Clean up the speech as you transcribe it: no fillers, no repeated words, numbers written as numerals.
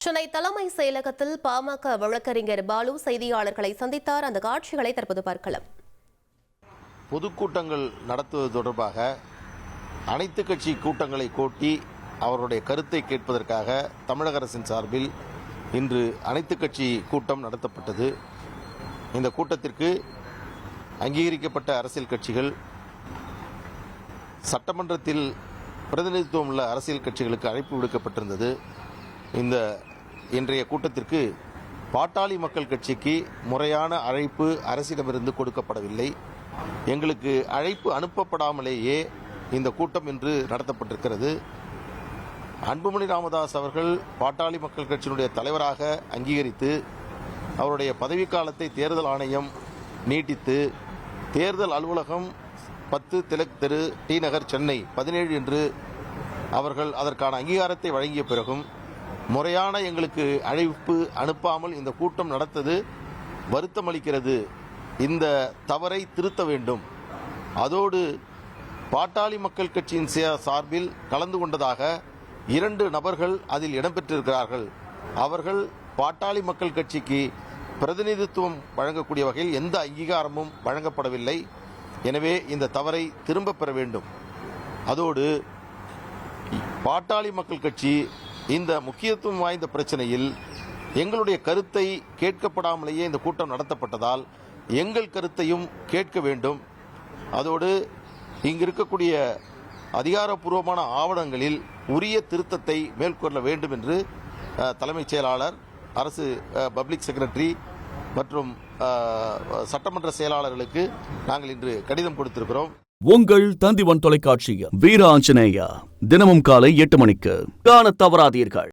சென்னை தலைமை செயலகத்தில் பாமக வழக்கறிஞர் பாலு செய்தியாளர்களை சந்தித்தார். அந்த காட்சிகளை தற்போது பார்க்கலாம். பொதுக்கூட்டங்கள் நடத்துவது தொடர்பாக அனைத்து கட்சி கூட்டங்களை கூட்டி அவருடைய கருத்தை கேட்பதற்காக தமிழக அரசின் சார்பில் இன்று அனைத்து கட்சி கூட்டம் நடத்தப்பட்டது. இந்த கூட்டத்திற்கு அங்கீகரிக்கப்பட்ட அரசியல் கட்சிகள், சட்டமன்றத்தில் பிரதிநிதித்துவம் உள்ள அரசியல் கட்சிகளுக்கு அழைப்பு விடுக்கப்பட்டிருந்தது. இந்த இன்றைய கூட்டத்திற்கு பாட்டாளி மக்கள் கட்சிக்கு முறையான அழைப்பு அரசிடமிருந்து கொடுக்கப்படவில்லை. எங்களுக்கு அழைப்பு அனுப்பப்படாமலேயே இந்த கூட்டம் இன்று நடத்தப்பட்டிருக்கிறது. அன்புமணி ராமதாஸ் அவர்கள் பாட்டாளி மக்கள் கட்சியினுடைய தலைவராக அங்கீகரித்து அவருடைய பதவிக்காலத்தை தேர்தல் ஆணையம் நீட்டித்து தேர்தல் அலுவலகம் 10 திலக் தெரு, டி நகர், சென்னை 17 என்று அவர்கள் அதற்கான அங்கீகாரத்தை வழங்கிய பிறகும் முறையான எங்களுக்கு அழைப்பு அனுப்பாமல் இந்த கூட்டம் நடத்தது வருத்தமளிக்கிறது. இந்த தவறை திருத்த வேண்டும். அதோடு பாட்டாளி மக்கள் கட்சியின் சார்பில் கலந்து கொண்டதாக 2 நபர்கள் அதில் இடம்பெற்றிருக்கிறார்கள். அவர்கள் பாட்டாளி மக்கள் கட்சிக்கு பிரதிநிதித்துவம் வழங்கக்கூடிய வகையில் எந்த அங்கீகாரமும் வழங்கப்படவில்லை. எனவே இந்த தவறை திரும்பப் பெற வேண்டும். அதோடு பாட்டாளி மக்கள் கட்சி இந்த முக்கியத்துவம் வாய்ந்த பிரச்சனையில் எங்களுடைய கருத்தை கேட்கப்படாமலேயே இந்த கூட்டம் நடத்தப்பட்டதால் எங்கள் கருத்தையும் கேட்க வேண்டும். அதோடு இங்கு இருக்கக்கூடிய அதிகாரப்பூர்வமான ஆவணங்களில் உரிய திருத்தத்தை மேற்கொள்ள வேண்டும் என்று தலைமைச் செயலாளர், அரசு பப்ளிக் செக்ரட்டரி மற்றும் சட்டமன்ற செயலாளர்களுக்கு நாங்கள் இன்று கடிதம் கொடுத்திருக்கிறோம். உங்கள் தந்திவன் தொலைக்காட்சியில் வீர ஆஞ்சநேயா தினமும் காலை 8 மணிக்கு காணத் தவறாதீர்கள்.